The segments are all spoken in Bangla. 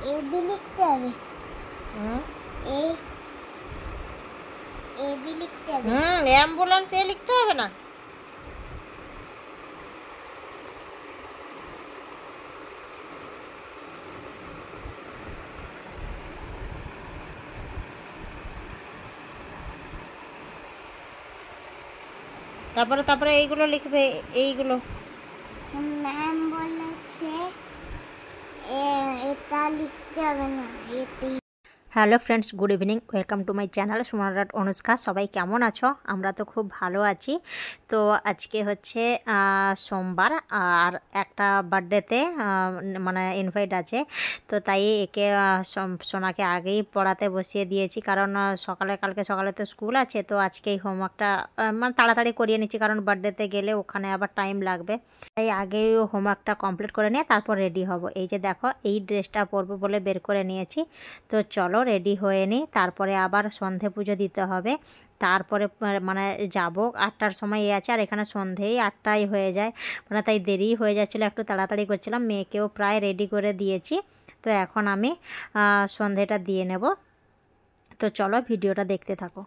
ए भी लिखते हैं ए भी लिखते हैं एम्बुलेंस ए लिखते হবে না তারপরে তারপরে এইগুলো লিখবে এইগুলো ম্যাম বলেছে এটা লিখতে হবে না এতে hello friends, good evening. Welcome to my channel সুমনারাট অনুষ্কা। সবাই কেমন আছো? আমরা তো খুব ভালো আছি। তো আজকে হচ্ছে সোমবার, আর একটা বার্থডেতে মানে ইনভাইট আছে, তো তাই একে সোনাকে আগেই পড়াতে বসিয়ে দিয়েছি, কারণ কালকে সকালে তো স্কুল আছে, তো আজকেই হোমওয়ার্কটা মানে তাড়াতাড়ি করিয়ে নিচ্ছি, কারণ বার্থডেতে গেলে ওখানে আবার টাইম লাগবে, তাই আগেই হোমওয়ার্কটা কমপ্লিট করে নিয়ে তারপর রেডি হব। এই যে দেখো, এই ড্রেসটা পরবো বলে বের করে নিয়েছি। তো চলো রেডি হয়ে নিই, তারপরে আবার সন্ধে পুজো দিতে হবে, তারপরে মানে যাব 8টার সময় আছে, আর এখানে সন্ধেই 8টাই হয়ে যায়, মানে তাই দেরি হয়ে যাচ্ছিলো, একটু তাড়াতাড়ি করছিলাম। মেয়েকেও প্রায় রেডি করে দিয়েছি, তো এখন আমি সন্ধেটা দিয়ে নেব। তো চলো ভিডিওটা দেখতে থাকো।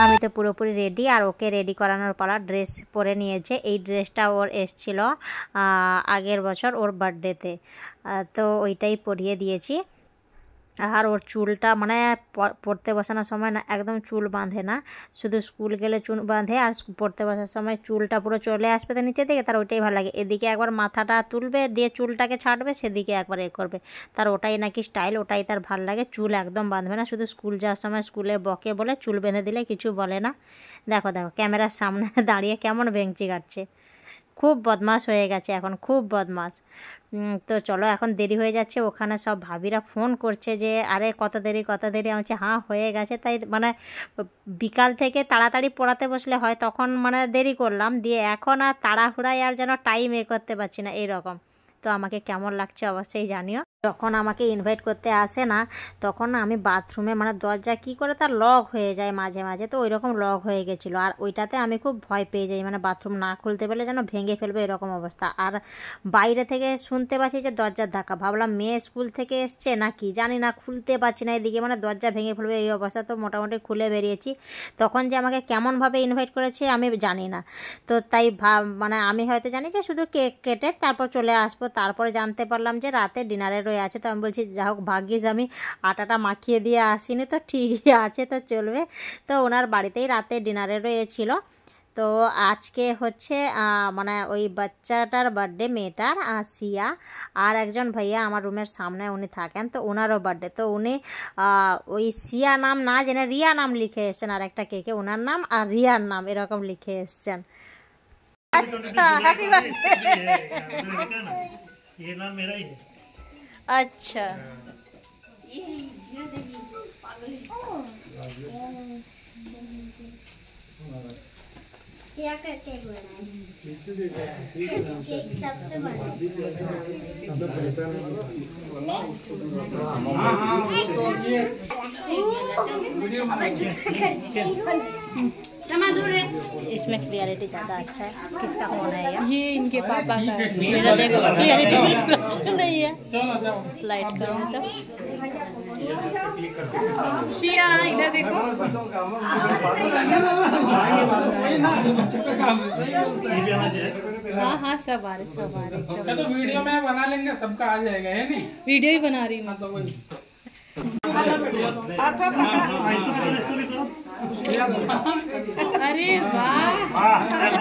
আমি তো পুরোপুরি রেডি, আর ওকে রেডি করানোর পালা। ড্রেস পরে নিয়েছে, এই ড্রেসটা ওর এসছিল আগের বছর ওর বার্থডেতে, তো ওইটাই পরিয়ে দিয়েছি। আর ওর চুলটা মানে পড়তে বসানোর সময় না একদম চুল বাঁধে না, শুধু স্কুল গেলে চুল বাঁধে, আর পড়তে বসার সময় চুলটা পুরো চলে আসবে তো নিচে থেকে, তার ওইটাই ভালো লাগে। এদিকে একবার মাথাটা তুলবে, দিয়ে চুলটাকে ছাড়বে, সেদিকে একবার এ করবে, তার ওটাই নাকি স্টাইল, ওটাই তার ভালো লাগে। চুল একদম বাঁধবে না, শুধু স্কুল যাওয়ার সময় স্কুলে বকে বলে চুল বেঁধে দিলে কিছু বলে না। দেখো দেখো ক্যামেরার সামনে দাঁড়িয়ে কেমন ভেঙচি কাটছে, খুব বদমাশ হয়ে গেছে এখন, খুব বদমাশ। তো চলো, এখন দেরি হয়ে যাচ্ছে, ওখানে সব ভাবিরা ফোন করছে যে আরে কত দেরি কত দেরি, আমি বলছি হ্যাঁ হয়ে গেছে। তাই মানে বিকাল থেকে তাড়াতাড়ি পড়াতে বসলে হয়, তখন মানে দেরি করলাম, দিয়ে এখন আর তাড়াহুড়ায় আর যেন টাইম এ করতে পারছি না এইরকম। তো আমাকে কেমন লাগছে অবশ্যই জানিও। যখন আমাকে ইনভাইট করতে আসে না, তখন আমি বাথরুমে মানে দরজা কি করে তার লক হয়ে যায় মাঝে মাঝে, তো ওই রকম লক হয়ে গেছিলো, আর ওইটাতে আমি খুব ভয় পেয়ে যাই, মানে বাথরুম না খুলতে পারলে যেন ভেঙে ফেলবে এরকম অবস্থা। আর বাইরে থেকে শুনতে পাচ্ছি যে দরজার ধাক্কা, ভাবলাম মেয়ে স্কুল থেকে এসছে নাকি জানি না, খুলতে পারছি না, এদিকে মানে দরজা ভেঙে ফেলবে এই অবস্থা। তো মোটামুটি খুলে বেরিয়েছি, তখন যে আমাকে কেমনভাবে ইনভাইট করেছে আমি জানি না, তো তাই মানে আমি হয়তো জানি যে শুধু কেক কেটে তারপর চলে আসবো, তারপরে জানতে পারলাম যে রাতে ডিনারে রয়ে আছে। তো আমি বলছি যা হোক ভাগ্যিস আমি আটাটা মাখিয়ে দিয়ে আসিনি, তো ঠিকই আছে, তো চলবে। তো ওনার বাড়িতেই রাতে ডিনারে রয়েছিল। তো আজকে হচ্ছে মানে ওই বাচ্চাটার বার্থডে, মেয়েটার সিয়া, আর একজন ভাইয়া আমার রুমের সামনে উনি থাকেন, তো ওনারও বার্থডে। তো উনি ওই সিয়া নাম না জেনে রিয়া নাম লিখে এসছেন, আর একটা কেকে ওনার নাম আর রিয়ার নাম এরকম লিখে এসছেন। अच्छा हैप्पी बर्थडे। ये नाम मेरा ही है। अच्छा क्या करके बनाए केक सबसे बड़ा इसमें क्लियरिटी ज़्यादा अच्छा है। किसका फोन है ये इनके पापा का है। मेरा देखो क्लियरिटी बिल्कुल अच्छा नहीं है। लाइट करो तो शिया इधर देखो। हाँ हाँ सब आ रहे एकदम। तो वीडियो में बना लेंगे, सबका आ जाएगा है नहीं। वीडियो ही बना रही मैं। अरे वाह,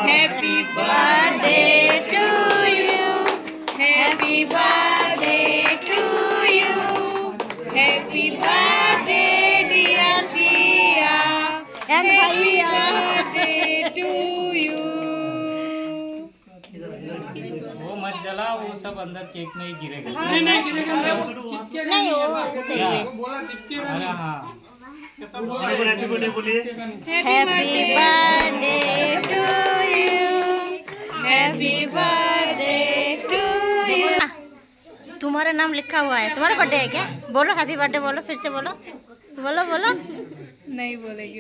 happy birthday to you, happy birthday to you, happy birthday dear Shiya, happy birthday to you. वो मत जला, वो सब अंदर केक में ही गिरेगा। नहीं गिरेगा, नहीं वो सही है। बोला चिपकेगा। अरे हाँ, happy birthday to you, happy birthday to you. तुम्हारा नाम लिखा हुआ है, तुम्हारा बर्थडे है क्या? बोलो हैप्पी बर्थडे, बोलो फिर से बोलो, बोलो बोलो। नहीं बोलेगी।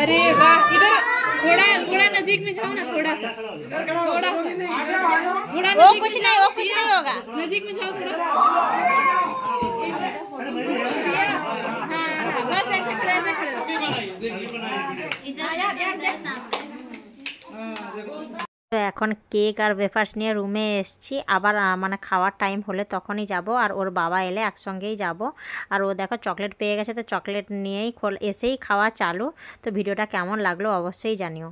अरे वाह, इधर थोड़ा थोड़ा नजीक में जाओ ना, थोड़ा सा थोड़ा सा थोड़ा वो कुछ नहीं, वो कुछ नहीं होगा। नजीक में जाओ थोड़ा। बस ऐसे खड़े ऐसे खड़े। তো এখন কেক আর ওয়েফার্স নিয়ে রুমে এসেছি। আবার মানে খাওয়ার টাইম হলে তখনই যাব, আর ওর বাবা এলে একসঙ্গেই যাব। আর ও দেখো চকলেট পেয়ে গেছে, তো চকলেট নিয়েই এসেই খাওয়া চালু। তো ভিডিওটা কেমন লাগলো অবশ্যই জানিও।